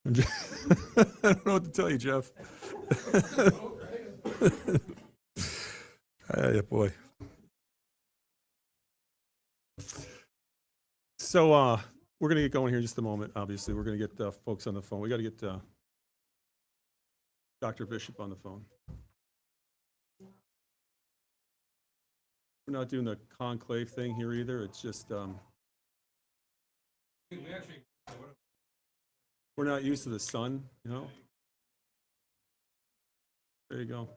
I don't know what to tell you, Jeff. Yeah, boy. So we're going to get going here in just a moment. Obviously, we're going to get folks on the phone. We got to get Dr. Bishop on the phone. We're not doing the conclave thing here either. It's just we're not used to the sun, you know. There you go.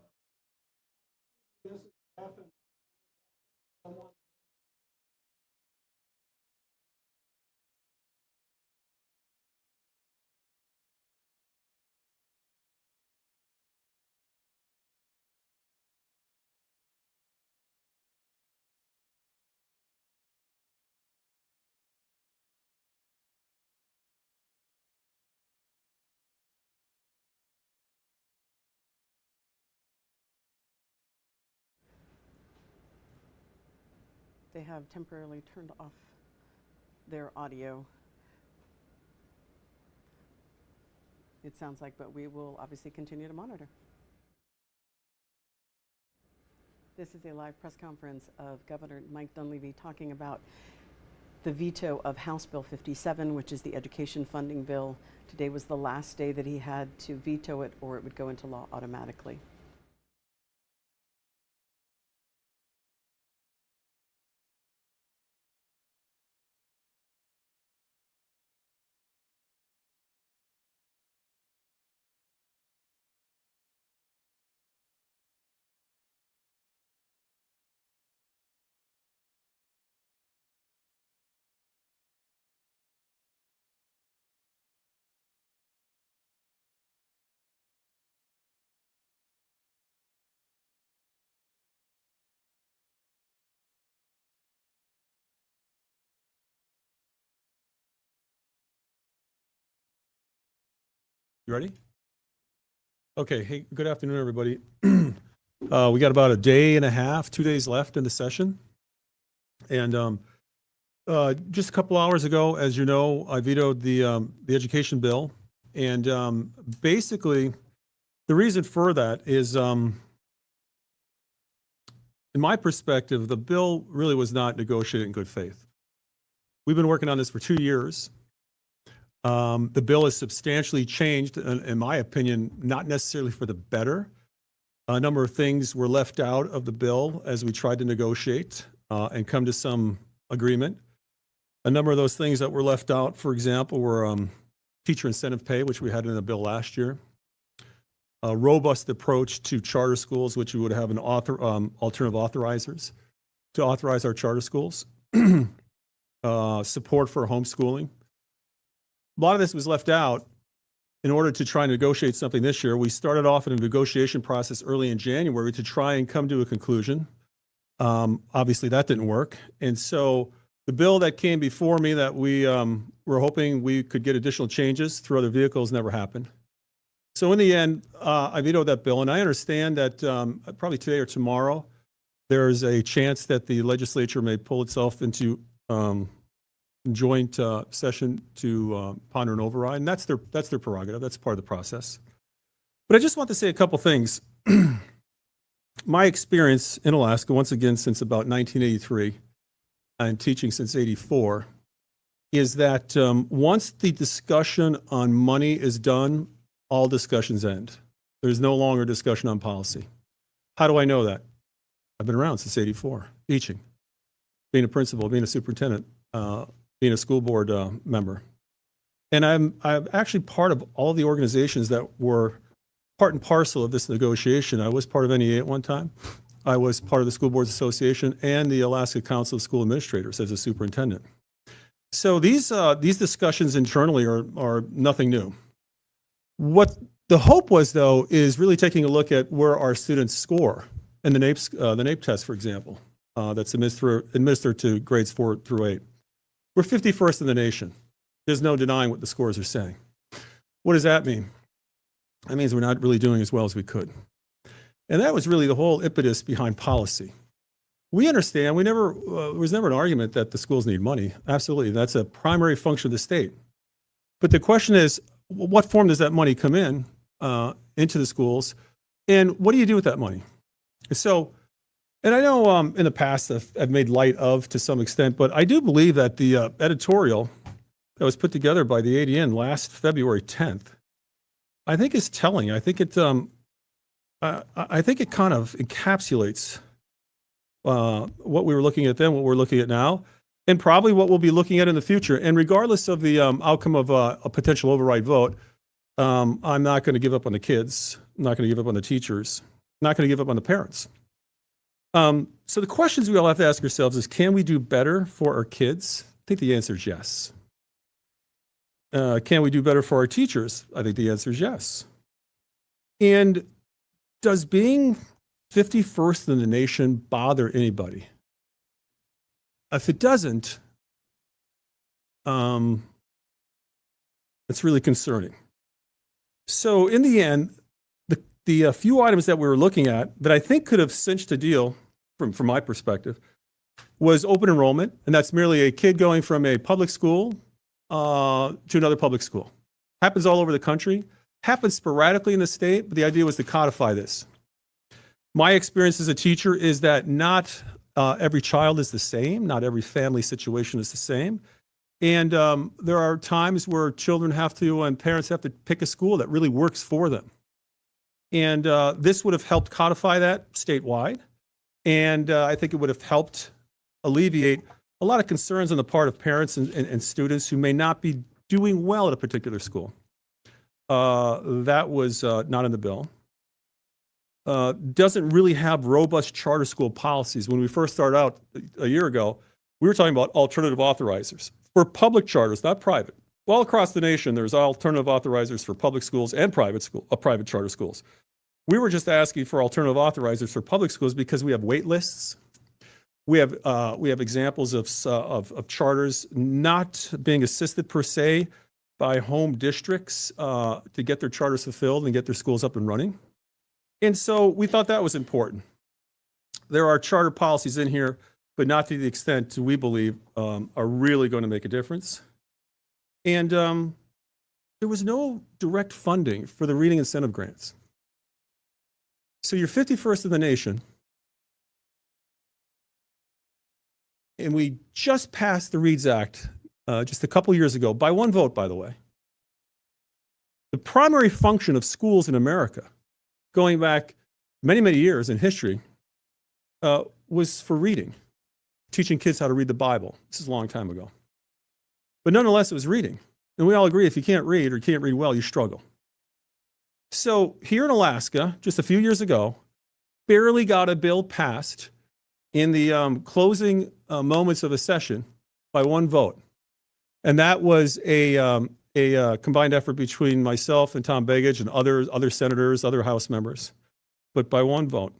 They have temporarily turned off their audio. It sounds like, but we will obviously continue to monitor. This is a live press conference of Governor Mike Dunleavy talking about the veto of House Bill 57, which is the education funding bill. Today was the last day that he had to veto it, or it would go into law automatically. You ready? Okay. Hey, good afternoon, everybody. We got about a day and a half, 2 days left in the session. And just a couple hours ago, as you know, I vetoed the education bill. And basically, the reason for that is, in my perspective, the bill really was not negotiated in good faith. We've been working on this for 2 years. The bill is substantially changed, in my opinion, not necessarily for the better. A number of things were left out of the bill as we tried to negotiate and come to some agreement. A number of those things that were left out, for example, were teacher incentive pay, which we had in the bill last year. A robust approach to charter schools, which we would have an alternative authorizers to authorize our charter schools. Support for homeschooling. A lot of this was left out in order to try and negotiate something this year. We started off in a negotiation process early in January to try and come to a conclusion. Obviously, that didn't work. And so the bill that came before me that we were hoping we could get additional changes through other vehicles never happened. So in the end, I vetoed that bill. And I understand that probably today or tomorrow, there's a chance that the legislature may pull itself into joint session to ponder an override, and that's their prerogative. That's part of the process. But I just want to say a couple things. My experience in Alaska, once again, since about 1983, and teaching since '84, is that once the discussion on money is done, all discussions end. There's no longer discussion on policy. How do I know that? I've been around since '84, teaching, being a principal, being a superintendent, being a school board member. And I'm actually part of all the organizations that were part and parcel of this negotiation. I was part of NEA at one time. I was part of the School Boards Association and the Alaska Council of School Administrators as a superintendent. So these discussions internally are nothing new. What the hope was, though, is really taking a look at where our students score in the NAEP test, for example, that's administered to grades 4 through 8. We're 51st in the nation. There's no denying what the scores are saying. What does that mean? That means we're not really doing as well as we could. And that was really the whole impetus behind policy. We understand, there was never an argument that the schools need money. Absolutely, that's a primary function of the state. But the question is, what form does that money come in into the schools, and what do you do with that money? So, and I know in the past I've made light of to some extent, but I do believe that the editorial that was put together by the ADN last February 10th, I think is telling. I think it kind of encapsulates what we were looking at then, what we're looking at now, and probably what we'll be looking at in the future. And regardless of the outcome of a potential override vote, I'm not going to give up on the kids. I'm not going to give up on the teachers. I'm not going to give up on the parents. So the questions we all have to ask ourselves is, can we do better for our kids? I think the answer is yes. Can we do better for our teachers? I think the answer is yes. And does being 51st in the nation bother anybody? If it doesn't, it's really concerning. So in the end, the few items that we were looking at that I think could have cinched a deal from my perspective was open enrollment, and that's merely a kid going from a public school to another public school. Happens all over the country, happens sporadically in the state, but the idea was to codify this. My experience as a teacher is that not every child is the same, not every family situation is the same. And there are times where children have to, and parents have to pick a school that really works for them. And this would have helped codify that statewide. And I think it would have helped alleviate a lot of concerns on the part of parents and students who may not be doing well at a particular school. That was not in the bill. Doesn't really have robust charter school policies. When we first started out a year ago, we were talking about alternative authorizers for public charters, not private. All across the nation, there's alternative authorizers for public schools and private charter schools. We were just asking for alternative authorizers for public schools because we have wait lists. We have examples of charters not being assisted per se by home districts to get their charters fulfilled and get their schools up and running. And so we thought that was important. There are charter policies in here, but not to the extent we believe are really going to make a difference. And there was no direct funding for the reading incentive grants. So you're 51st in the nation, and we just passed the READS Act just a couple years ago, by one vote, by the way. The primary function of schools in America, going back many, many years in history, was for reading, teaching kids how to read the Bible. This is a long time ago. But nonetheless, it was reading. And we all agree if you can't read or can't read well, you struggle. So here in Alaska, just a few years ago, barely got a bill passed in the closing moments of a session by one vote. And that was a combined effort between myself and Tom Begich and other senators, other House members, but by one vote.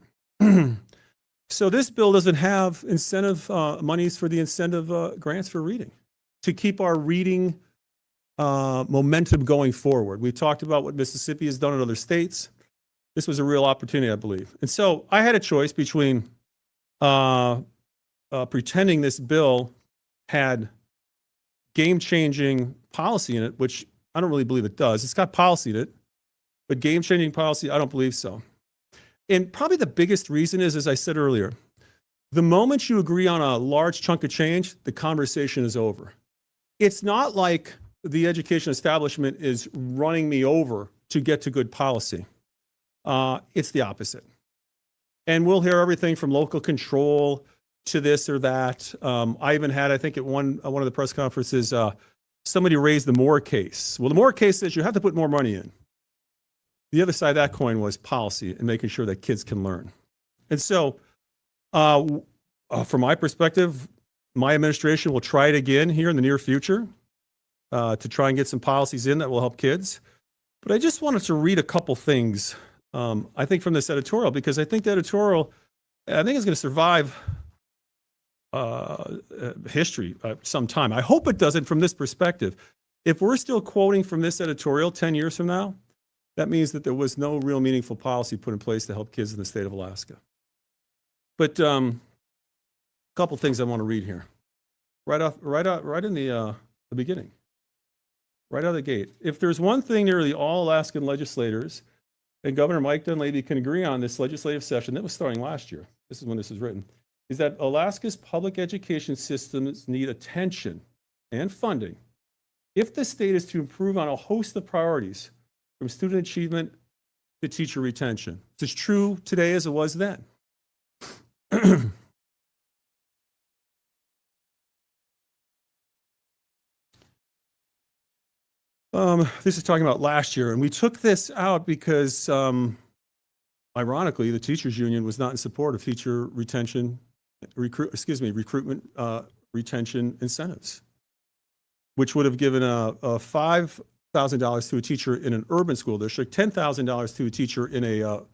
So this bill doesn't have incentive monies for the incentive grants for reading to keep our reading momentum going forward. We talked about what Mississippi has done in other states. This was a real opportunity, I believe. And so I had a choice between pretending this bill had game-changing policy in it, which I don't really believe it does. It's got policy in it, but game-changing policy, I don't believe so. And probably the biggest reason is, as I said earlier, the moment you agree on a large chunk of change, the conversation is over. It's not like the education establishment is running me over to get to good policy. It's the opposite. And we'll hear everything from local control to this or that. I even had, I think at one of the press conferences, somebody raised the Moore case. Well, the Moore case says you have to put more money in. The other side of that coin was policy and making sure that kids can learn. And so from my perspective, my administration will try it again here in the near future to try and get some policies in that will help kids. But I just wanted to read a couple things, I think, from this editorial, because I think the editorial, I think, is going to survive history some time. I hope it doesn't from this perspective. If we're still quoting from this editorial 10 years from now, that means that there was no real meaningful policy put in place to help kids in the state of Alaska. But a couple things I want to read here, right in the beginning. right out of the gate. If there's one thing nearly all Alaskan legislators and Governor Mike Dunleavy can agree on this legislative session that was starting last year, this is when this was written, is that Alaska's public education systems need attention and funding if the state is to improve on a host of priorities, from student achievement to teacher retention. It's as true today as it was then. This is talking about last year, and we took this out because, ironically, the teachers union was not in support of teacher retention, recruitment retention incentives, which would have given a $5,000 to a teacher in an urban school district, $10,000 to a teacher in a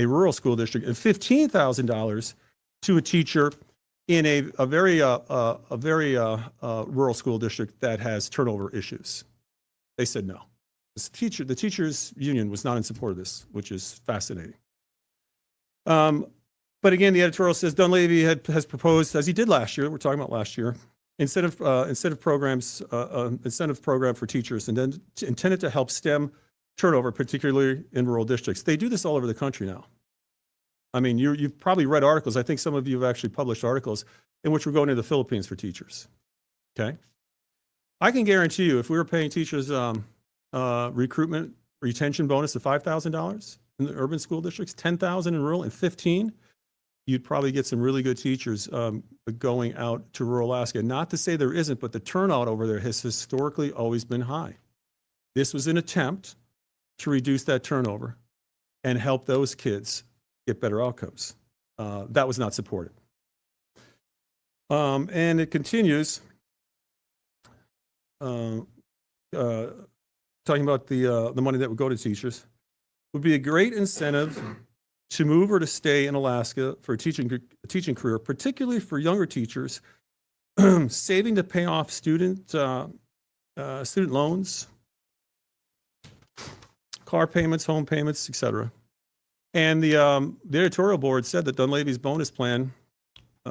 rural school district, and $15,000 to a teacher in a very rural school district that has turnover issues. They said no. The teachers union was not in support of this, which is fascinating. But again, the editorial says Dunleavy has proposed, as he did last year, we're talking about last year, incentive program for teachers, and then intended to help stem turnover, particularly in rural districts. They do this all over the country now. I mean, you've probably read articles. I think some of you have actually published articles in which we're going to the Philippines for teachers. Okay. I can guarantee you, if we were paying teachers recruitment retention bonus of $5,000 in the urban school districts, $10,000 in rural, and $15,000, you'd probably get some really good teachers going out to rural Alaska. Not to say there isn't, but the turnout over there has historically always been high. This was an attempt to reduce that turnover and help those kids get better outcomes. That was not supported. And it continues. Talking about the money that would go to teachers, would be a great incentive to move or to stay in Alaska for a teaching career, particularly for younger teachers, saving to pay off student loans, car payments, home payments, etc. And the editorial board said that Dunleavy's bonus plan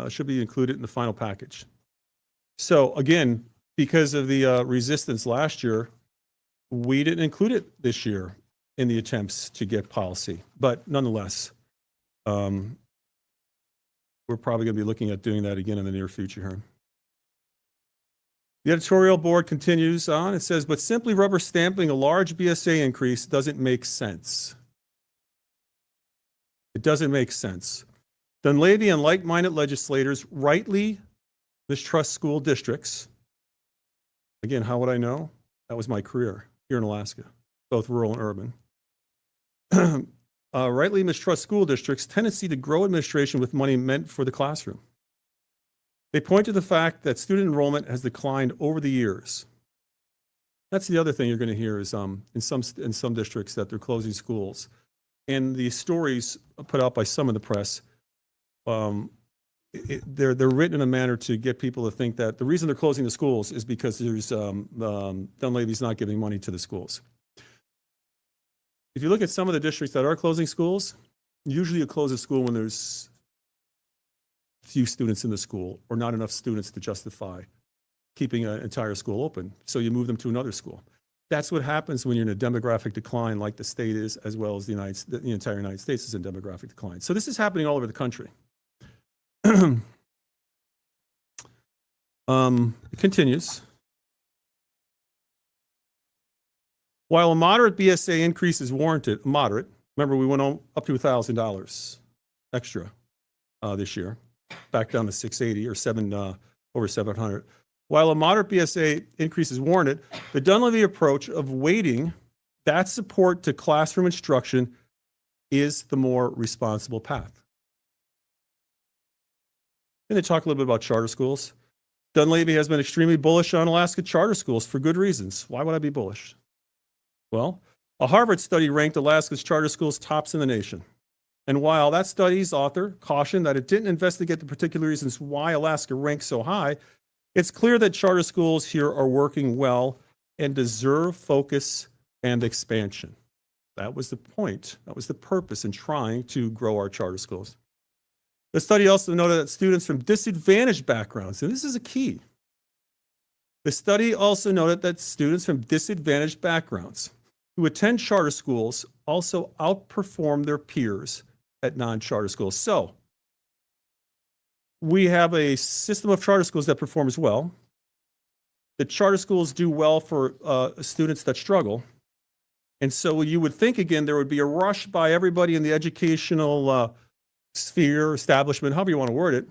should be included in the final package. So again, because of the resistance last year, we didn't include it this year in the attempts to get policy. But nonetheless, we're probably going to be looking at doing that again in the near future here. The editorial board continues on. It says, but simply rubber stamping a large BSA increase doesn't make sense. It doesn't make sense. Dunleavy and like-minded legislators rightly mistrust school districts. Again, how would I know? That was my career here in Alaska, both rural and urban. Rightly mistrust school districts' tendency to grow administration with money meant for the classroom. They point to the fact that student enrollment has declined over the years. That's the other thing you're going to hear is in some districts that they're closing schools. And the stories put out by some of the press, they're written in a manner to get people to think that the reason they're closing the schools is because there's Dunleavy's not giving money to the schools. If you look at some of the districts that are closing schools, usually you close a school when there's few students in the school or not enough students to justify keeping an entire school open. So you move them to another school. That's what happens when you're in a demographic decline like the state is, as well as the entire United States is in demographic decline. So this is happening all over the country. It continues. While a moderate BSA increase is warranted, remember we went up to $1,000 extra this year, back down to $680 or over $700. While a moderate BSA increase is warranted, the Dunleavy approach of weighting that support to classroom instruction is the more responsible path. And they talk a little bit about charter schools. Dunleavy has been extremely bullish on Alaska charter schools for good reasons. Why would I be bullish? Well, a Harvard study ranked Alaska's charter schools tops in the nation. And while that study's author cautioned that it didn't investigate the particular reasons why Alaska ranks so high, it's clear that charter schools here are working well and deserve focus and expansion. That was the point. That was the purpose in trying to grow our charter schools. The study also noted that students from disadvantaged backgrounds, and this is a key, The study also noted that students from disadvantaged backgrounds who attend charter schools also outperform their peers at non-charter schools. So we have a system of charter schools that performs well. The charter schools do well for students that struggle. And so you would think, again, there would be a rush by everybody in the educational sphere, establishment, however you want to word it.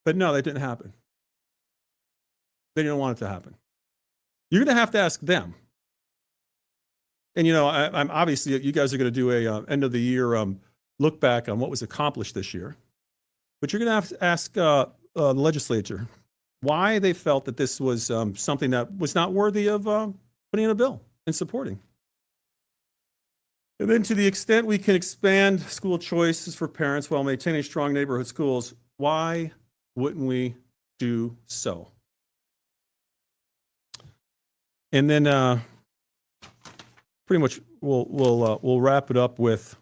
But no, that didn't happen. They didn't want it to happen. You're going to have to ask them. And, you know, I'm obviously, you guys are going to do a end of the year look back on what was accomplished this year. But you're going to have to ask the legislature why they felt that this was something that was not worthy of putting in a bill and supporting. And then to the extent we can expand school choices for parents while maintaining strong neighborhood schools, why wouldn't we do so? And then pretty much we'll wrap it up with,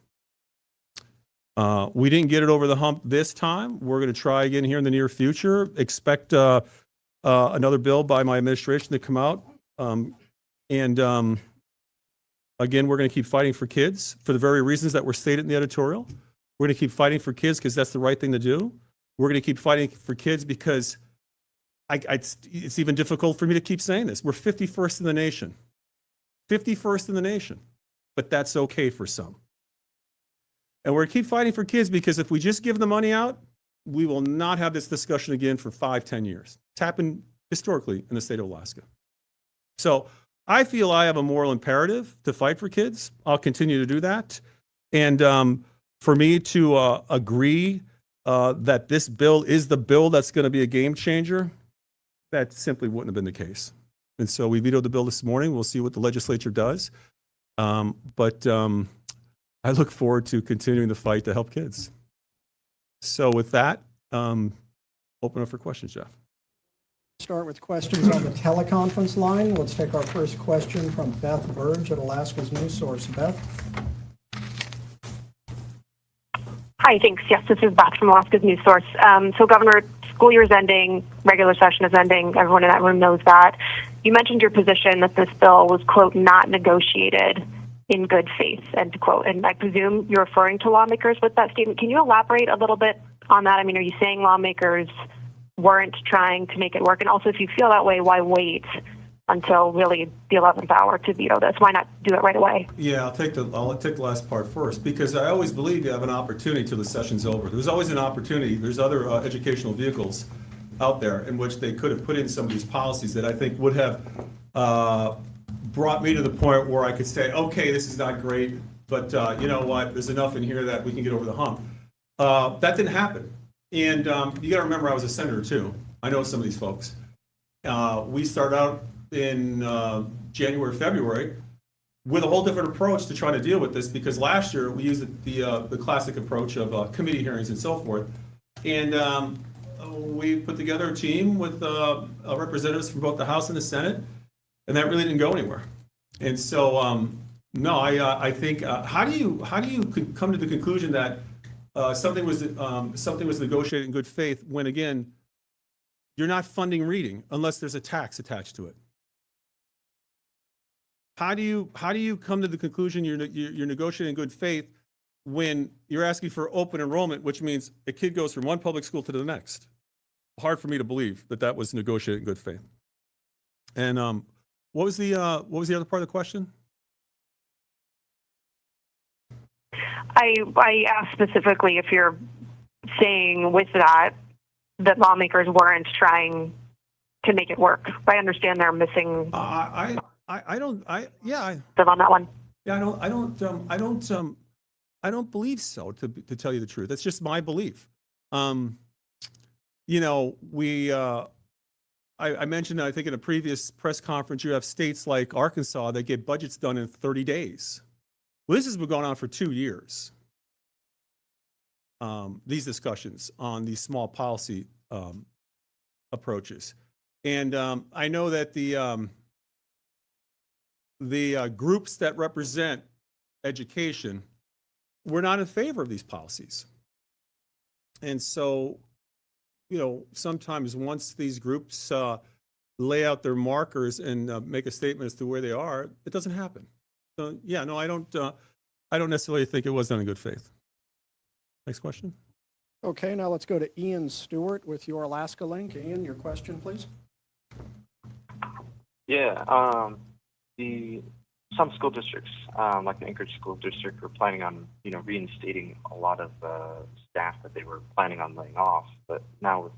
we didn't get it over the hump this time. We're going to try again here in the near future. Expect another bill by my administration to come out. Again, we're going to keep fighting for kids for the very reasons that were stated in the editorial. We're going to keep fighting for kids because that's the right thing to do. We're going to keep fighting for kids because it's even difficult for me to keep saying this. We're 51st in the nation. 51st in the nation. But that's okay for some. And we're going to keep fighting for kids because if we just give the money out, we will not have this discussion again for 5-10 years. It's happened historically in the state of Alaska. So I feel I have a moral imperative to fight for kids. I'll continue to do that. And for me to agree that this bill is the bill that's going to be a game changer, that simply wouldn't have been the case. And so we vetoed the bill this morning. We'll see what the legislature does. But I look forward to continuing the fight to help kids. So with that, open up for questions, Jeff. Start with questions on the teleconference line. Let's take our first question from Beth Burge at Alaska's News Source. Beth? Hi, thanks. Yes, this is Beth from Alaska's News Source. So, Governor, school year is ending, regular session is ending. Everyone in that room knows that. You mentioned your position that this bill was, quote, not negotiated in good faith, end quote. And I presume you're referring to lawmakers with that statement. Can you elaborate a little bit on that? I mean, are you saying lawmakers weren't trying to make it work? And also, if you feel that way, why wait until really the 11th hour to veto this? Why not do it right away? Yeah, I'll take the last part first, because I always believe you have an opportunity till the session's over. There's always an opportunity. There's other educational vehicles out there in which they could have put in some of these policies that I think would have brought me to the point where I could say, okay, this is not great, but you know what? There's enough in here that we can get over the hump. That didn't happen. And you got to remember, I was a senator too. I know some of these folks. We started out in January, February with a whole different approach to trying to deal with this, because last year we used the classic approach of committee hearings and so forth. And we put together a team with representatives from both the House and the Senate, and that really didn't go anywhere. And so, no, I think how do you come to the conclusion that something was negotiated in good faith when, again, you're not funding reading unless there's a tax attached to it? How do you come to the conclusion you're negotiating in good faith when you're asking for open enrollment, which means a kid goes from one public school to the next? Hard for me to believe that was negotiated in good faith. And what was the other part of the question? I asked specifically if you're saying with that lawmakers weren't trying to make it work. I understand they're missing. I don't on that one. Yeah, I don't believe so, to tell you the truth. That's just my belief. You know, I mentioned, I think in a previous press conference, you have states like Arkansas that get budgets done in 30 days. Well, this has been going on for 2 years. These discussions on these small policy approaches. And I know that the groups that represent education were not in favor of these policies. And so, you know, sometimes once these groups lay out their markers and make a statement as to where they are, it doesn't happen. So yeah, no, I don't necessarily think it was done in good faith. Next question. Okay, now let's go to Ian Stewart with your Alaska link. Ian, your question, please. Yeah, some school districts, like the Anchorage School District, were planning on, reinstating a lot of staff that they were planning on laying off. But now with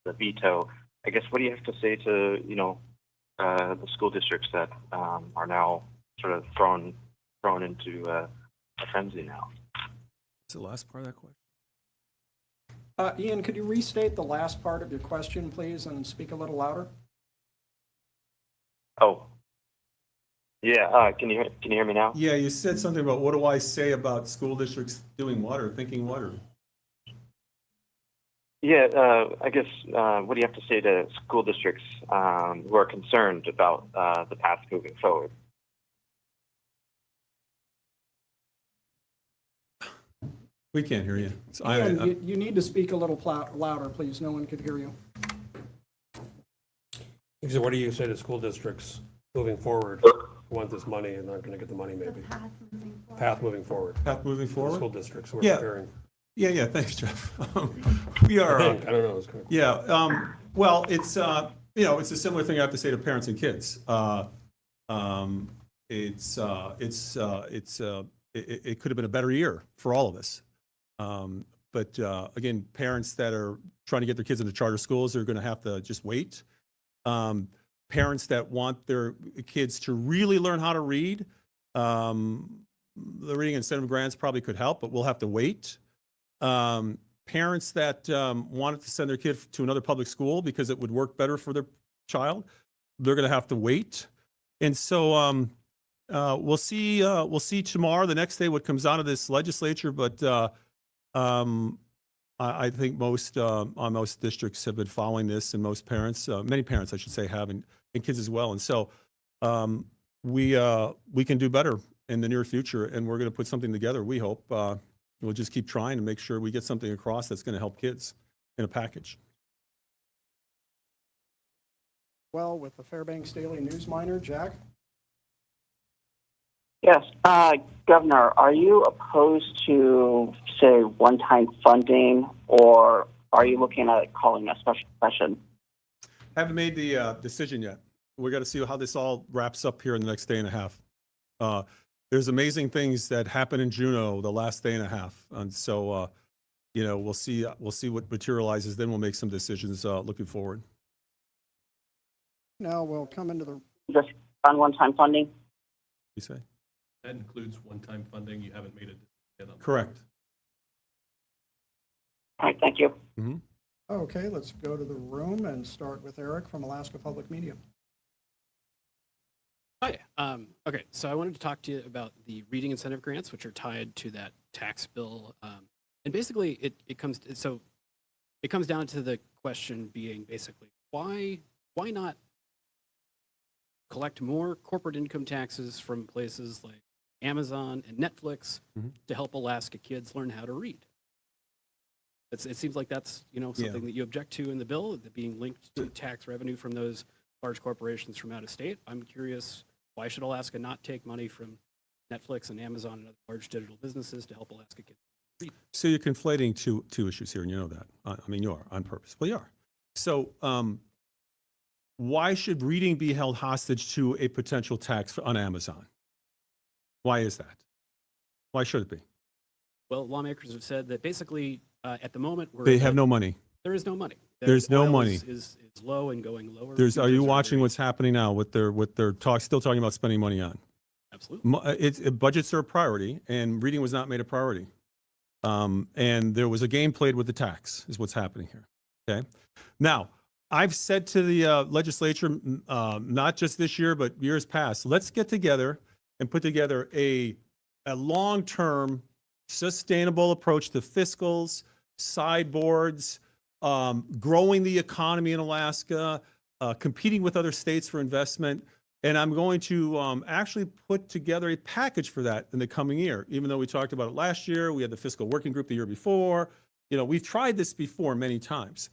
the veto, I guess, what do you have to say to, the school districts that are now sort of thrown into a frenzy now? What's the last part of that question? Ian, could you restate the last part of your question, please, and speak a little louder? Oh, yeah. Can you hear me now? Yeah, you said something about what do I say about school districts doing what or thinking what or? Yeah, I guess what do you have to say to school districts who are concerned about the path moving forward? We can't hear you. So Ian, you need to speak a little louder, please. No one could hear you. So what do you say to school districts moving forward who want this money and aren't going to get the money maybe? Path moving forward. Path moving forward? School districts who are Yeah. preparing. Yeah, thanks, Jeff. We are. I don't know. It's kind of, Yeah, well, it's, it's a similar thing I have to say to parents and kids. It could have been a better year for all of us. But again, parents that are trying to get their kids into charter schools are going to have to just wait. Parents that want their kids to really learn how to read, the reading incentive grants probably could help, but we'll have to wait. Parents that wanted to send their kid to another public school because it would work better for their child, they're going to have to wait. And so we'll see tomorrow, the next day, what comes out of this legislature. But I think most districts have been following this, and most parents, many parents, I should say, have, and kids as well. And so we can do better in the near future, and we're going to put something together. We hope we'll just keep trying to make sure we get something across that's going to help kids in a package. Well, with the Fairbanks Daily News Miner, Jack? Yes. Governor, are you opposed to, say, one-time funding, or are you looking at calling a special session? Haven't made the decision yet. We got to see how this all wraps up here in the next day and a half. There's amazing things that happen in Juneau the last day and a half, and so we'll see what materializes. Then we'll make some decisions looking forward. Now we'll come into the... Just on one-time funding? You say? That includes one-time funding. You haven't made a decision yet on that. Correct. All right, thank you. Mm-hmm. Okay, let's go to the room and start with Eric from Alaska Public Media. Hi. Okay, so I wanted to talk to you about the reading incentive grants, which are tied to that tax bill. And basically, it comes down to the question being basically why not collect more corporate income taxes from places like Amazon and Netflix to help Alaska kids learn how to read? It seems like that's something that you object to in the bill, that being linked to tax revenue from those large corporations from out of state. I'm curious, why should Alaska not take money from Netflix and Amazon and other large digital businesses to help Alaska kids read? So you're conflating two issues here, and you know that. I mean, you are on purpose. Well, you are. So why should reading be held hostage to a potential tax on Amazon? Why is that? Why should it be? Well, lawmakers have said that basically at the moment They have no money. there is no money. There's no Oil money. is low and going lower. Are you Futures watching very- what's happening now? What they're still talking about spending money on? Absolutely. Budgets are a priority, and reading was not made a priority. And there was a game played with the tax, is what's happening here. Okay. Now, I've said to the legislature, not just this year, but years past, let's get together and put together a long-term, sustainable approach to fiscals, sideboards, growing the economy in Alaska, competing with other states for investment. And I'm going to actually put together a package for that in the coming year. Even though we talked about it last year, we had the fiscal working group the year before. We've tried this before many times.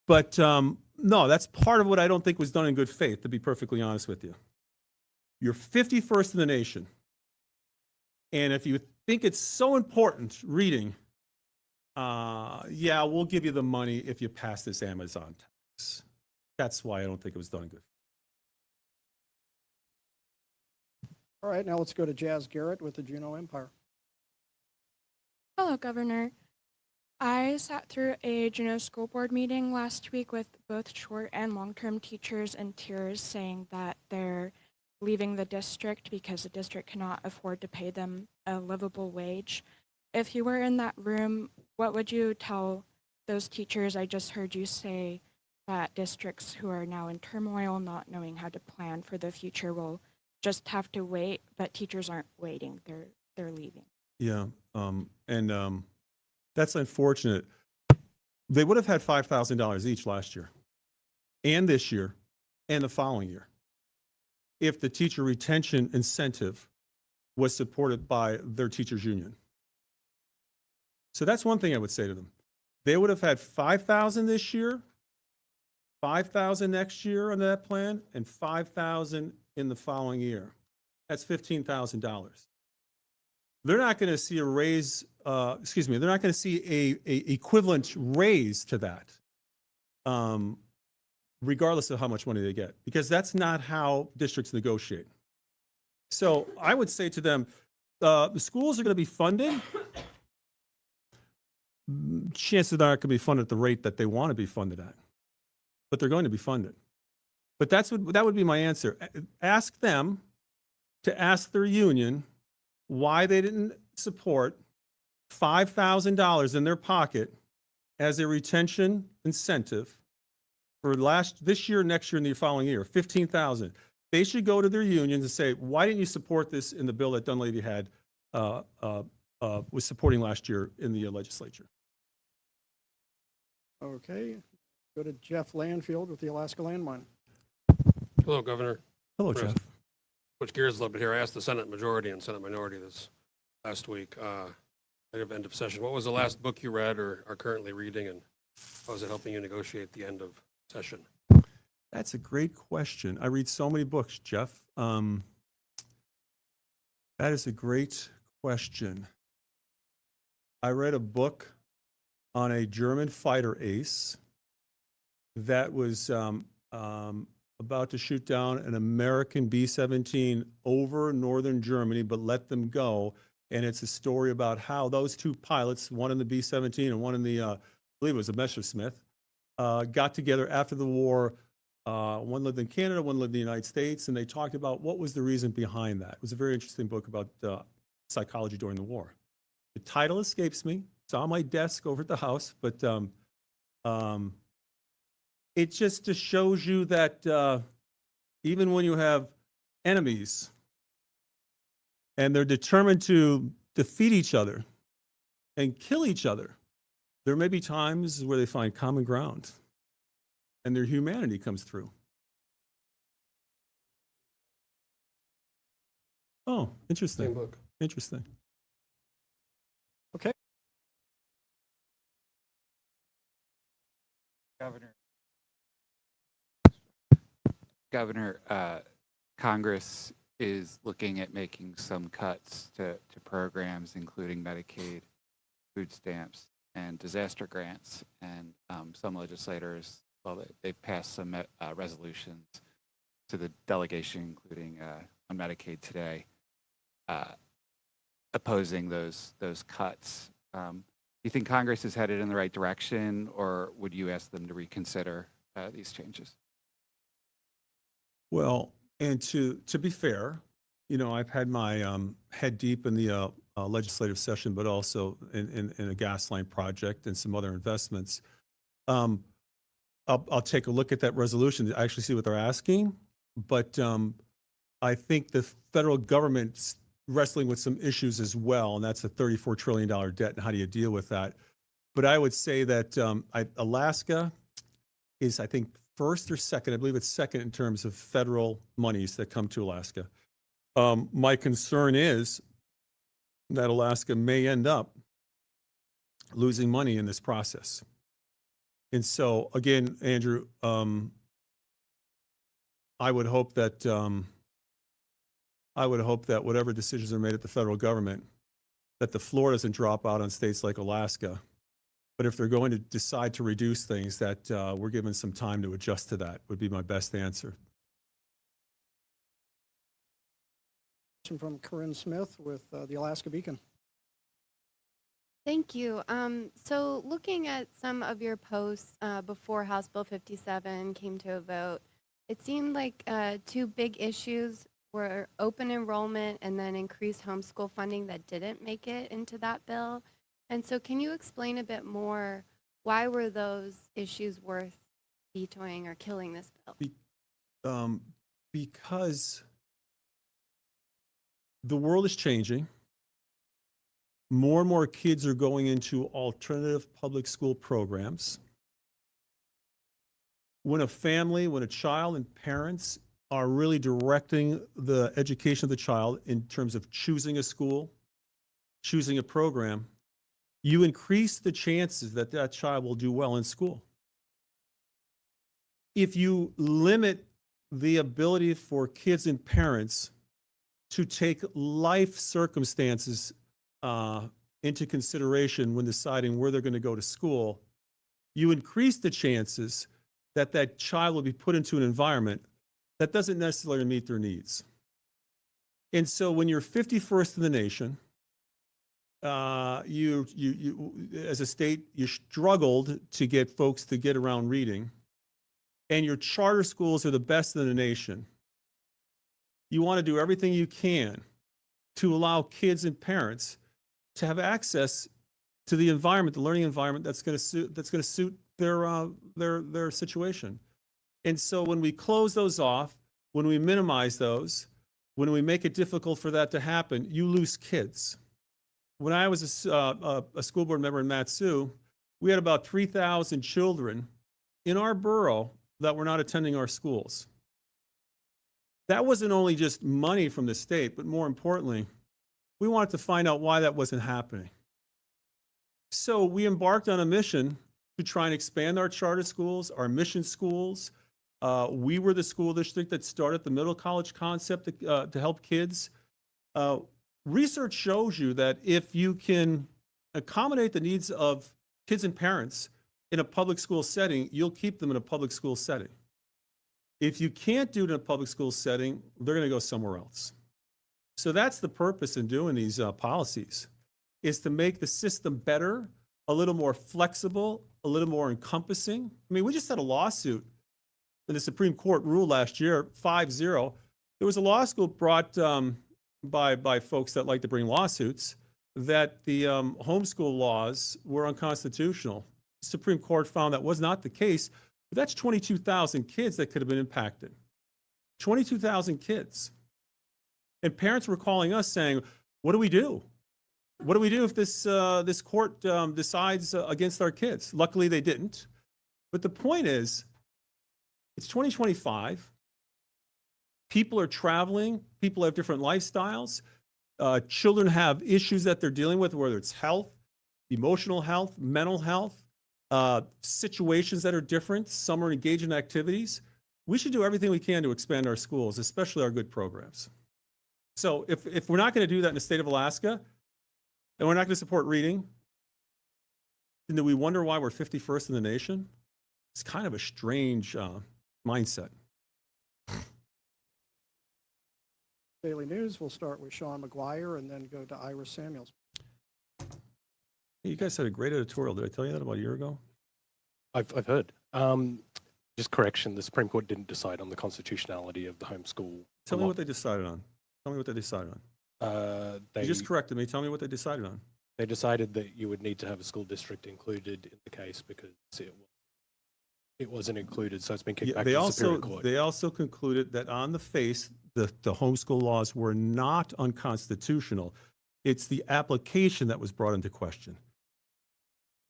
But no, that's part of what I don't think was done in good faith, to be perfectly honest with you. You're 51st in the nation. And if you think it's so important reading, yeah, we'll give you the money if you pass this Amazon tax. That's why I don't think it was done in good faith. All right, now let's go to Jazz Garrett with the Juneau Empire. Hello, Governor. I sat through a Juneau School Board meeting last week with both short and long-term teachers in tears saying that they're leaving the district because the district cannot afford to pay them a livable wage. If you were in that room, what would you tell those teachers? I just heard you say that districts who are now in turmoil, not knowing how to plan for the future, will just have to wait, but teachers aren't waiting, they're leaving. Yeah, that's unfortunate. They would have had $5,000 each last year, and this year, and the following year, if the teacher retention incentive was supported by their teachers' union. So that's one thing I would say to them. They would have had $5,000 this year, $5,000 next year on that plan, and $5,000 in the following year. That's $15,000. They're not going to see a raise, they're not going to see a equivalent raise to that, regardless of how much money they get, because that's not how districts negotiate. So I would say to them, the schools are going to be funded. Chances are it could be funded at the rate that they want to be funded at, but they're going to be funded. But that would be my answer. Ask them to ask their union why they didn't support $5,000 in their pocket as a retention incentive for this year, next year, and the following year, $15,000. They should go to their unions and say, why didn't you support this in the bill that Dunleavy had, was supporting last year in the legislature? Okay, go to Jeff Landfield with the Alaska Landmine. Hello, Governor. Hello, Chris. Jeff. Switch gears a little bit here. I asked the Senate majority and Senate minority this last week, end of session. What was the last book you read or are currently reading, and how is it helping you negotiate the end of session? That's a great question. I read so many books, Jeff. That is a great question. I read a book on a German fighter ace that was about to shoot down an American B-17 over northern Germany, but let them go. And it's a story about how those two pilots, one in the B-17 and one in the, I believe it was a Messerschmitt, got together after the war. One lived in Canada, one lived in the United States, and they talked about what was the reason behind that. It was a very interesting book about psychology during the war. The title escapes me. It's on my desk over at the house, but it just shows you that even when you have enemies and they're determined to defeat each other and kill each other, there may be times where they find common ground and their humanity comes through. Oh, interesting. Same book. Interesting. Okay. Governor, Congress is looking at making some cuts to programs, including Medicaid, food stamps, and disaster grants. And some legislators, well, they've passed some resolutions to the delegation, including on Medicaid today, opposing those cuts. Do you think Congress is headed in the right direction, or would you ask them to reconsider these changes? Well, and to be fair, I've had my head deep in the legislative session, but also in a gas line project and some other investments. I'll take a look at that resolution to actually see what they're asking. But I think the federal government's wrestling with some issues as well, and that's a $34 trillion debt, and how do you deal with that? But I would say that Alaska is, I think, first or second. I believe it's second in terms of federal monies that come to Alaska. My concern is that Alaska may end up losing money in this process. And so, again, Andrew, I would hope that whatever decisions are made at the federal government, that the floor doesn't drop out on states like Alaska. But if they're going to decide to reduce things, that we're given some time to adjust to that would be my best answer. Question from Corinne Smith with the Alaska Beacon. Thank you. So looking at some of your posts before House Bill 57 came to a vote, it seemed like two big issues were open enrollment and then increased homeschool funding that didn't make it into that bill. And so can you explain a bit more, why were those issues worth vetoing or killing this bill? Because the world is changing. More and more kids are going into alternative public school programs. When a family, when a child and parents are really directing the education of the child in terms of choosing a school, choosing a program, you increase the chances that that child will do well in school. If you limit the ability for kids and parents to take life circumstances into consideration when deciding where they're going to go to school, you increase the chances that that child will be put into an environment that doesn't necessarily meet their needs. And so when you're 51st in the nation, you as a state, you struggled to get folks to get around reading, and your charter schools are the best in the nation. You want to do everything you can to allow kids and parents to have access to the environment, the learning environment that's going to suit their situation. And so when we close those off, when we minimize those, when we make it difficult for that to happen, you lose kids. When I was a school board member in Matsu, we had about 3,000 children in our borough that were not attending our schools. That wasn't only just money from the state, but more importantly, we wanted to find out why that wasn't happening. So we embarked on a mission to try and expand our charter schools, our mission schools. We were the school district that started the middle college concept to help kids. Research shows you that if you can accommodate the needs of kids and parents in a public school setting, you'll keep them in a public school setting. If you can't do it in a public school setting, they're going to go somewhere else. So that's the purpose in doing these policies, is to make the system better, a little more flexible, a little more encompassing. I mean, we just had a lawsuit in the Supreme Court ruled last year, 5-0. There was a law school brought by folks that like to bring lawsuits that the homeschool laws were unconstitutional. The Supreme Court found that was not the case, but that's 22,000 kids that could have been impacted. 22,000 kids. And parents were calling us saying, what do we do? What do we do if this court decides against our kids? Luckily, they didn't. But the point is, it's 2025. People are traveling. People have different lifestyles. Children have issues that they're dealing with, whether it's health, emotional health, mental health, situations that are different. Some are engaged in activities. We should do everything we can to expand our schools, especially our good programs. So if we're not going to do that in the state of Alaska, and we're not going to support reading, then do we wonder why we're 51st in the nation? It's kind of a strange mindset. Daily News, we'll start with Sean McGuire and then go to Iris Samuels. You guys had a great editorial. Did I tell you that about a year ago? I've heard. Just correction, the Supreme Court didn't decide on the constitutionality of the homeschool. Tell me what they decided on. Tell me what they decided on. You just corrected me. Tell me what they decided on. They decided that you would need to have a school district included in the case because it wasn't included, so it's been kicked back to the Superior Court. They also concluded that on the face, the homeschool laws were not unconstitutional. It's the application that was brought into question.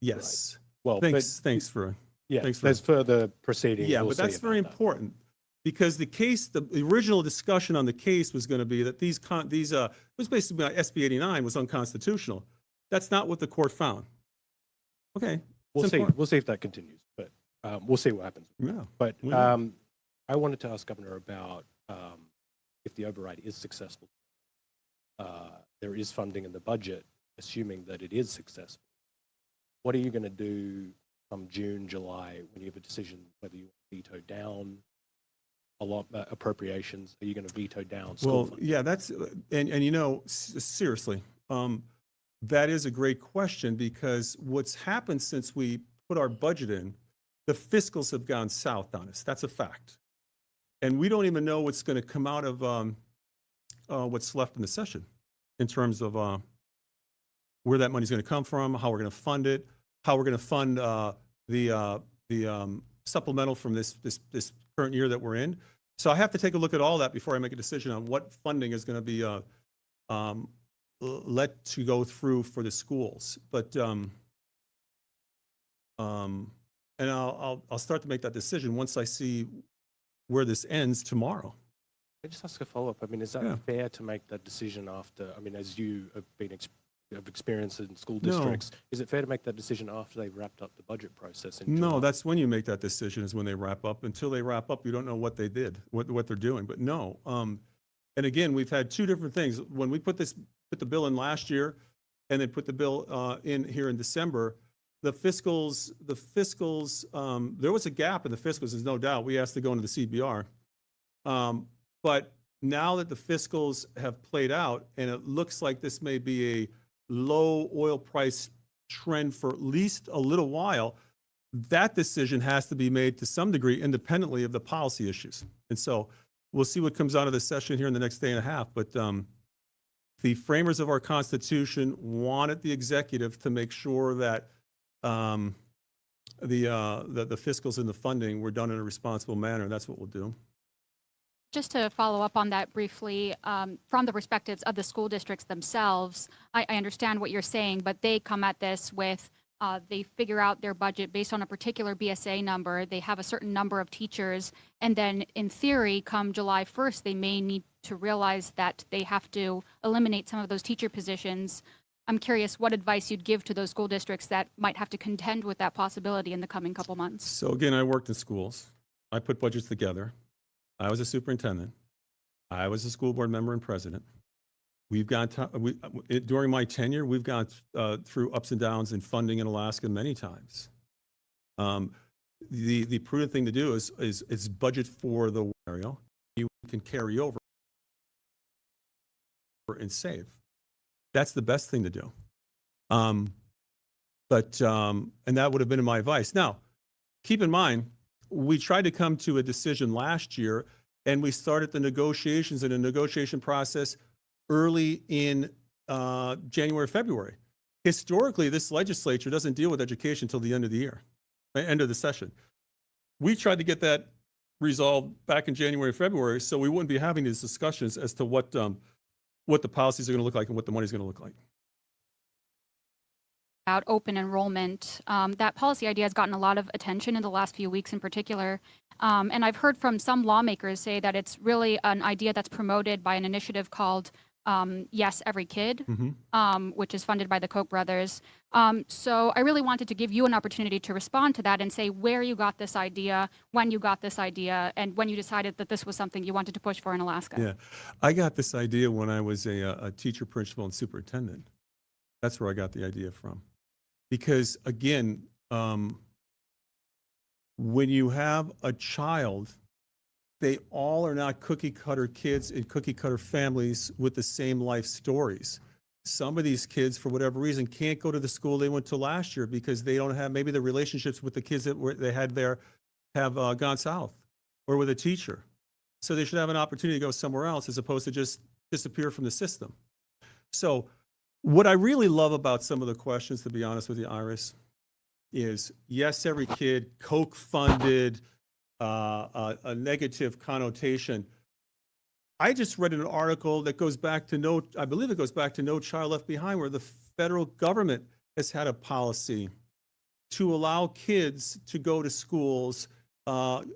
Yes. Right. Well, thanks for. Yeah, thanks for, there's further proceedings. Yeah, we'll but that's see very about that. important because the case, the original discussion on the case was going to be that it was basically SB 89 was unconstitutional. That's not what the court found. Okay. We'll see. We'll see if that continues. But we'll see what happens. Yeah. But Yeah. I wanted to ask Governor about if the override is successful. There is funding in the budget, assuming that it is successful. What are you going to do come June, July, when you have a decision whether you veto down appropriations? Are you going to veto down school Well, funding? yeah, that's, and you know, seriously, that is a great question, because what's happened since we put our budget in, the fiscals have gone south on us. That's a fact. And we don't even know what's going to come out of what's left in the session in terms of where that money's going to come from, how we're going to fund it, how we're going to fund the supplemental from this current year that we're in. So I have to take a look at all that before I make a decision on what funding is going to be let to go through for the schools. But and I'll start to make that decision once I see where this ends tomorrow. Can I just ask a follow-up? I mean, is that Yeah. fair to make that decision after, I mean, as you have been have experience in school No. districts, is it fair to make that decision after they've wrapped up the budget process? In No, July? that's when you make that decision, is when they wrap up. Until they wrap up, you don't know what they did, what they're doing. But no, and again, we've had two different things. When we put the bill in last year, and then put the bill in here in December, the fiscals, there was a gap in the fiscals, there's no doubt. We asked to go into the CBR. But now that the fiscals have played out, and it looks like this may be a low oil price trend for at least a little while, that decision has to be made to some degree independently of the policy issues. And so we'll see what comes out of this session here in the next day and a half. But the framers of our Constitution wanted the executive to make sure that the fiscals and the funding were done in a responsible manner. And that's what we'll do. Just to follow up on that briefly, from the perspectives of the school districts themselves, I understand what you're saying, but they come at this with, they figure out their budget based on a particular BSA number. They have a certain number of teachers. And then in theory, come July 1st, they may need to realize that they have to eliminate some of those teacher positions. I'm curious what advice you'd give to those school districts that might have to contend with that possibility in the coming couple months. So again, I worked in schools. I put budgets together. I was a superintendent. I was a school board member and president. We've gone during my tenure, we've gone through ups and downs in funding in Alaska many times. The prudent thing to do is budget for the scenario. You can carry over and save. That's the best thing to do. And that would have been my advice. Now, keep in mind, we tried to come to a decision last year, and we started the negotiations and a negotiation process early in January, February. Historically, this legislature doesn't deal with education until the end of the year, end of the session. We tried to get that resolved back in January, February, so we wouldn't be having these discussions as to what the policies are going to look like and what the money's going to look like. About open enrollment, that policy idea has gotten a lot of attention in the last few weeks in particular. And I've heard from some lawmakers say that it's really an idea that's promoted by an initiative called Yes, Every Kid, which is funded by the Koch brothers. So I really wanted to give you an opportunity to respond to that and say where you got this idea, when you got this idea, and when you decided that this was something you wanted to push for in Alaska. Yeah, I got this idea when I was a teacher, principal, and superintendent. That's where I got the idea from. Because again, when you have a child, they all are not cookie cutter kids in cookie cutter families with the same life stories. Some of these kids, for whatever reason, can't go to the school they went to last year because they don't have, maybe the relationships with the kids that they had there have gone south, or with a teacher. So they should have an opportunity to go somewhere else as opposed to just disappear from the system. So what I really love about some of the questions, to be honest with you, Iris, is yes, every kid, Koch funded, a negative connotation. I just read an article that goes back to I believe it goes back to No Child Left Behind, where the federal government has had a policy to allow kids to go to schools,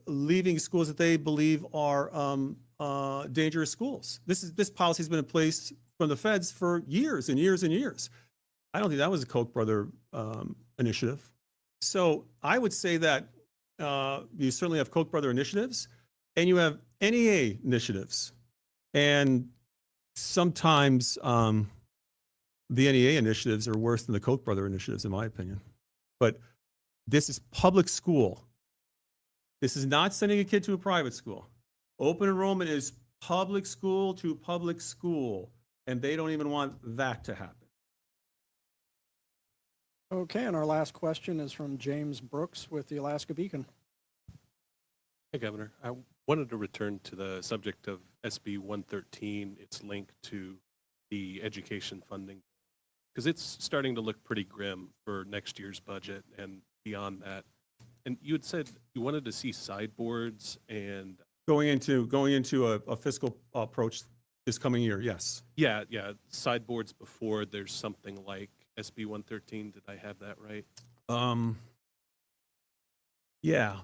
leaving schools that they believe are dangerous schools. This policy has been in place from the feds for years and years and years. I don't think that was a Koch brother initiative. So I would say that, you certainly have Koch brother initiatives, and you have NEA initiatives. And sometimes the NEA initiatives are worse than the Koch brother initiatives, in my opinion. But this is public school. This is not sending a kid to a private school. Open enrollment is public school to public school, and they don't even want that to happen. Okay, and our last question is from James Brooks with the Alaska Beacon. Hey, Governor. I wanted to return to the subject of SB 113, its link to the education funding, because it's starting to look pretty grim for next year's budget and beyond that. And you had said you wanted to see sideboards and Going into a fiscal approach this coming year, yes. yeah, sideboards before there's something like SB 113. Did I have that right? Yeah.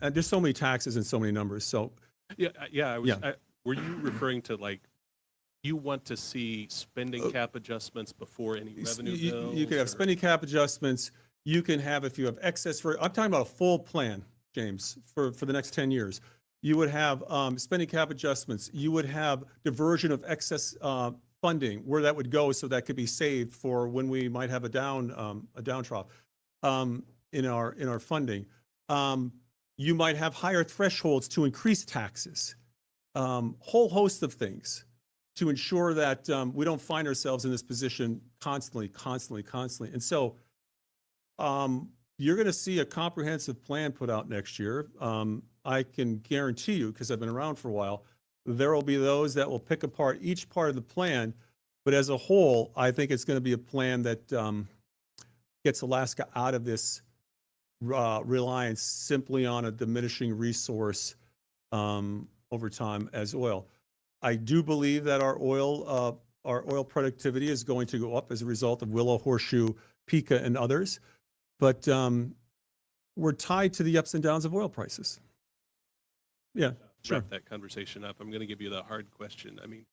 And there's so many taxes and so many numbers. So Yeah. Were you referring to like you want to see spending cap adjustments before any revenue bills? you could have or- spending cap adjustments. You can have, if you have excess I'm talking about a full plan, James, for the next 10 years. You would have spending cap adjustments. You would have diversion of excess funding, where that would go so that could be saved for when we might have a down trough in our funding. You might have higher thresholds to increase taxes. Whole host of things to ensure that we don't find ourselves in this position constantly. And so you're going to see a comprehensive plan put out next year. I can guarantee you, because I've been around for a while, there will be those that will pick apart each part of the plan. But as a whole, I think it's going to be a plan that gets Alaska out of this reliance simply on a diminishing resource over time as oil. I do believe that our oil productivity is going to go up as a result of Willow, Horseshoe, Pika, and others. But we're tied to the ups and downs of oil prices. Yeah, sure. Wrap that conversation up. I'm going to give you the hard question. I mean,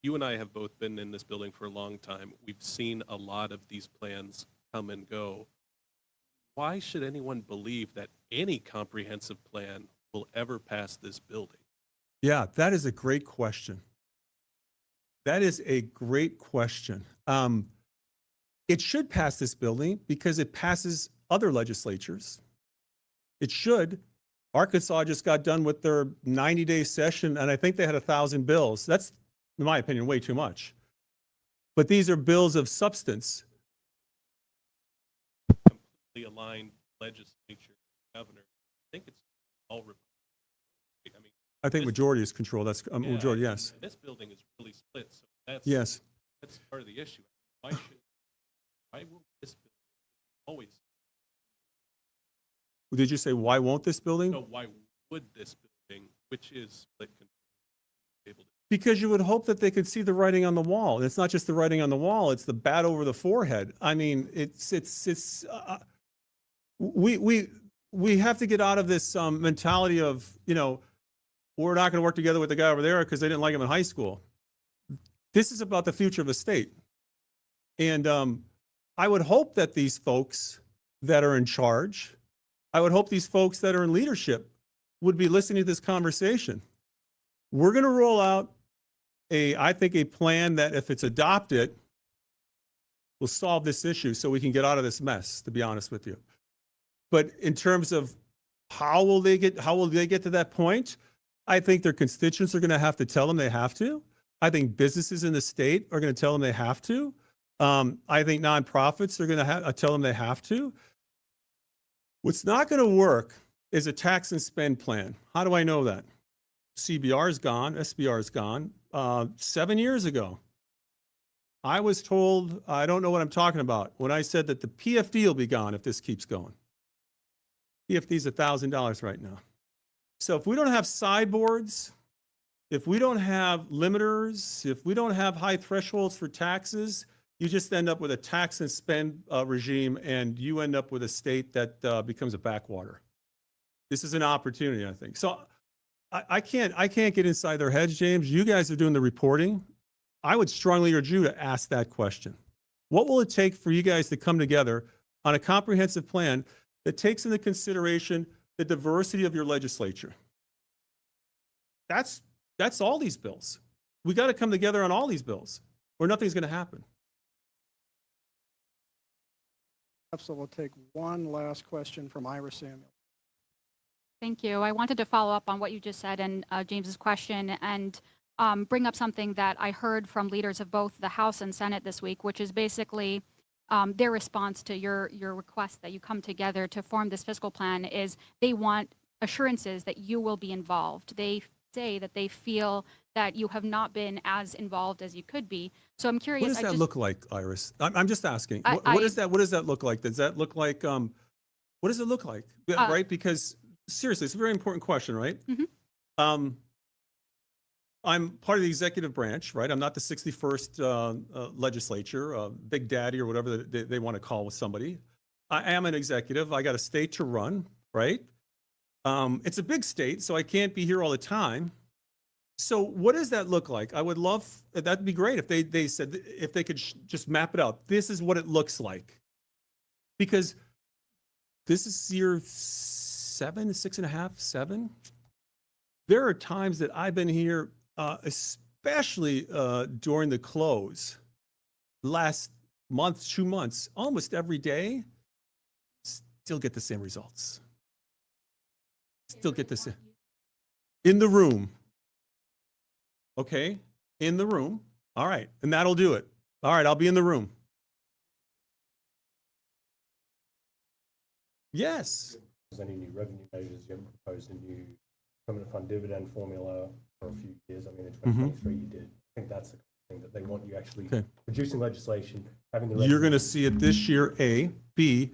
you and I have both been in this building for a long time. We've seen a lot of these plans come and go. Why should anyone believe that any comprehensive plan will ever pass this building? Yeah, that is a great question. It should pass this building because it passes other legislatures. It should. Arkansas just got done with their 90-day session, and I think they had 1,000 bills. That's, in my opinion, way too much. But these are bills of substance. Completely aligned legislature, governor. I think it's all Republican. I mean, I think this- majority is control. That's yeah, majority, I mean, yes. This building is really split, so that's Yes. that's part of the issue. Why will this building always? Did you say, why won't this building? No, why would this building, which is split control, be able to? Because you would hope that they could see the writing on the wall. And it's not just the writing on the wall, it's the bat over the forehead. I mean, we have to get out of this mentality of, we're not going to work together with the guy over there because they didn't like him in high school. This is about the future of the state. And I would hope that these folks that are in charge, I would hope these folks that are in leadership would be listening to this conversation. We're going to roll out I think a plan that, if it's adopted, will solve this issue so we can get out of this mess, to be honest with you. But in terms of how will they get to that point? I think their constituents are going to have to tell them they have to. I think businesses in the state are going to tell them they have to. I think nonprofits are going to tell them they have to. What's not going to work is a tax and spend plan. How do I know that? CBR is gone, SBR is gone. 7 years ago, I was told, I don't know what I'm talking about, when I said that the PFD will be gone if this keeps going. PFD is $1,000 right now. So if we don't have sideboards, if we don't have limiters, if we don't have high thresholds for taxes, you just end up with a tax and spend regime, and you end up with a state that becomes a backwater. This is an opportunity, I think. So I can't get inside their heads, James. You guys are doing the reporting. I would strongly urge you to ask that question. What will it take for you guys to come together on a comprehensive plan that takes into consideration the diversity of your legislature. That's all these bills. We got to come together on all these bills, or nothing's going to happen. So we'll take one last question from Ira Samuel. Thank you. I wanted to follow up on what you just said and James's question and bring up something that I heard from leaders of both the House and Senate this week, which is basically their response to your request that you come together to form this fiscal plan is they want assurances that you will be involved. They say that they feel that you have not been as involved as you could be. So I'm curious. What does that look like, Iris? I'm just asking. What does that look like? Does that look like, what does it look like? Right? Because seriously, it's a very important question, right? Mhm. I'm part of the executive branch, right? I'm not the 61st legislature, Big Daddy or whatever they want to call with somebody. I am an executive. I got a state to run, right? It's a big state, so I can't be here all the time. So what does that look like? I would love, that'd be great if they said, if they could just map it out. This is what it looks like. Because this is year 7, 6.5, 7. There are times that I've been here, especially during the close, last month, 2 months, almost every day, still get the same results. Still get the same. In the room. Okay, in the room. All right, and that'll do it. All right, I'll be in the room. Yes. Any new revenue measures? You haven't proposed a new permanent fund dividend formula for a few years. I mean, in 2023 you did. I think that's the thing that they want you actually producing legislation, having the. You're going to see it this year, A. B,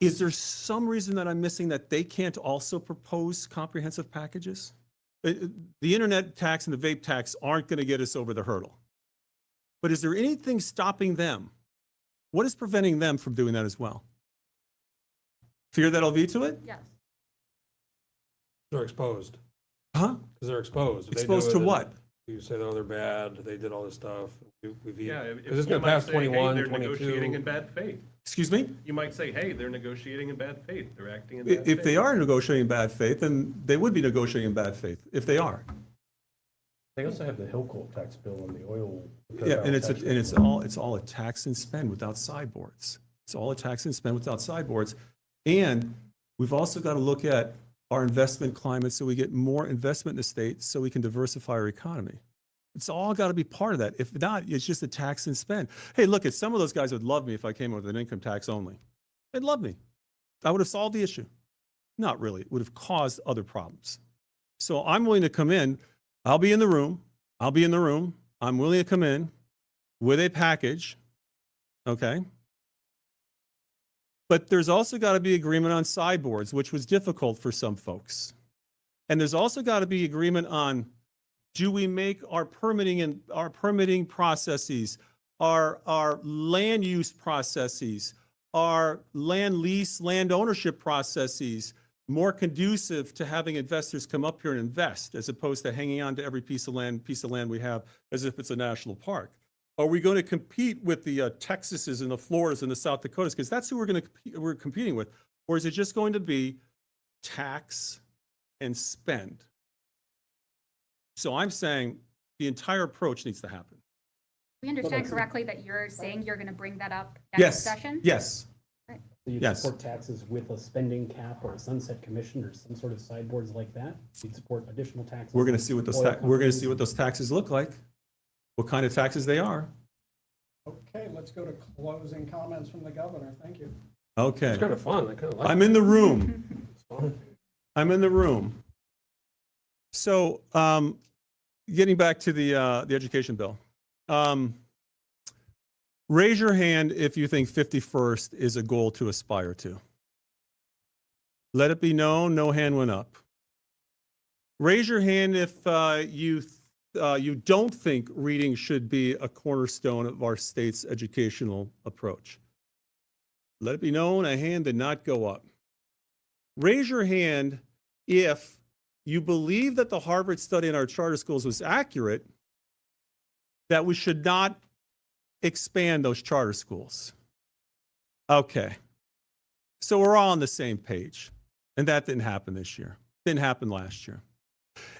is there some reason that I'm missing that they can't also propose comprehensive packages? The internet tax and the vape tax aren't going to get us over the hurdle. But is there anything stopping them? What is preventing them from doing that as well? Fear that I'll veto it? Yes. They're exposed. Huh? Because they're exposed. If they Exposed do to it and what? You say, oh, they're bad, they did all this stuff. Because Yeah, it's going to pass 21, they're 22. negotiating in bad faith. Excuse me? You might say, hey, they're negotiating in bad faith. They're acting in bad faith. If they are negotiating in bad faith, then they would be negotiating in bad faith, if they are. They also have the Hill Corp tax bill and the oil. Yeah, and it's all a tax and spend without sideboards. It's all a tax and spend without sideboards. And we've also got to look at our investment climate so we get more investment in the state so we can diversify our economy. It's all got to be part of that. If not, it's just a tax and spend. Hey, look, some of those guys would love me if I came up with an income tax only. They'd love me. I would have solved the issue. Not really. It would have caused other problems. So I'm willing to come in. I'll be in the room. I'll be in the room. I'm willing to come in with a package. Okay. But there's also got to be agreement on sideboards, which was difficult for some folks. And there's also got to be agreement on, do we make our permitting processes, our land use processes, our land lease, land ownership processes more conducive to having investors come up here and invest as opposed to hanging on to every piece of land we have as if it's a national park? Are we going to compete with the Texases and the Floridas and the South Dakotas? Because that's who we're competing with. Or is it just going to be tax and spend? So I'm saying the entire approach needs to happen. We understand correctly that you're saying you're going to bring that up next Yes. session? Yes. So you'd Yes. support taxes with a spending cap or a sunset commission or some sort of sideboards like that? You'd support additional taxes? We're going to see what those taxes look like. What kind of taxes they are. Okay, let's go to closing comments from the governor. Thank you. Okay. It's kind of fun. I kind of like I'm it. in the room. It's fun. I'm in the room. So, getting back to the education bill. Raise your hand if you think 51st is a goal to aspire to. Let it be known, no hand went up. Raise your hand if you don't think reading should be a cornerstone of our state's educational approach. Let it be known, a hand did not go up. Raise your hand if you believe that the Harvard study in our charter schools was accurate, that we should not expand those charter schools. Okay. So we're all on the same page. And that didn't happen this year. Didn't happen last year.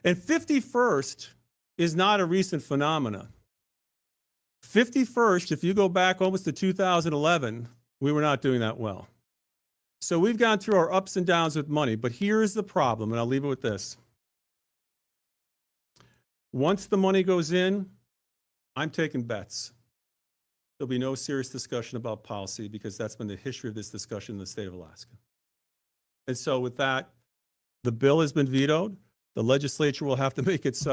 And 51st is not a recent phenomenon. 51st, if you go back almost to 2011, we were not doing that well. So we've gone through our ups and downs with money, but here's the problem, and I'll leave it with this. Once the money goes in, I'm taking bets. There'll be no serious discussion about policy because that's been the history of this discussion in the state of Alaska. And so with that, the bill has been vetoed. The legislature will have to make its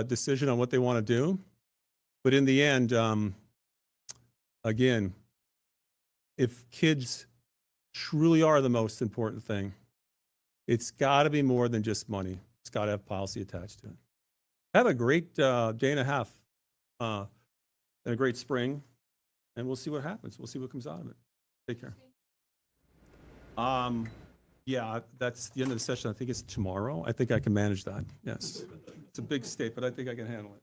decision on what they want to do. But in the end, again, if kids truly are the most important thing, it's got to be more than just money. It's got to have policy attached to it. Have a great day and a half and a great spring, and we'll see what happens. We'll see what comes out of it. Take care. Yeah, that's the end of the session. I think it's tomorrow. I think I can manage that. Yes. It's a big state, but I think I can handle it.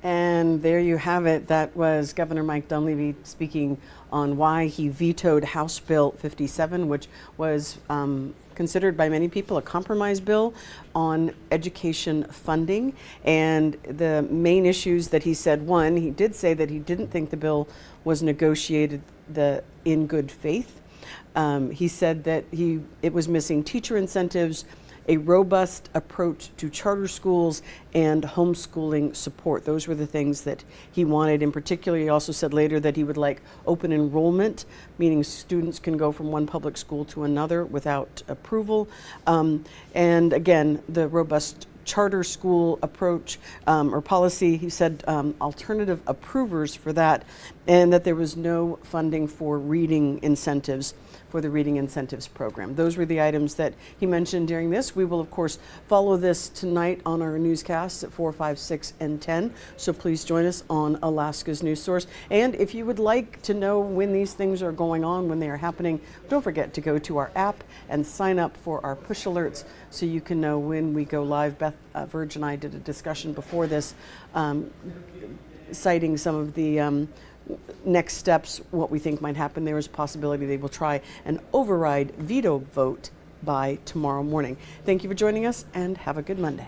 And there you have it. That was Governor Mike Dunleavy speaking on why he vetoed House Bill 57, which was considered by many people a compromise bill on education funding. And the main issues that he said, one, he did say that he didn't think the bill was negotiated in good faith. He said that it was missing teacher incentives, a robust approach to charter schools, and homeschooling support. Those were the things that he wanted. In particular, he also said later that he would like open enrollment, meaning students can go from one public school to another without approval. And again, the robust charter school approach or policy, he said alternative approvers for that, and that there was no funding for reading incentives for the Reading Incentives Program. Those were the items that he mentioned during this. We will, of course, follow this tonight on our newscasts at 4, 5, 6, and 10. So please join us on Alaska's News Source. And if you would like to know when these things are going on, when they are happening, don't forget to go to our app and sign up for our push alerts so you can know when we go live. Beth Verge and I did a discussion before this, citing some of the next steps, what we think might happen. There is a possibility they will try an override veto vote by tomorrow morning. Thank you for joining us and have a good Monday.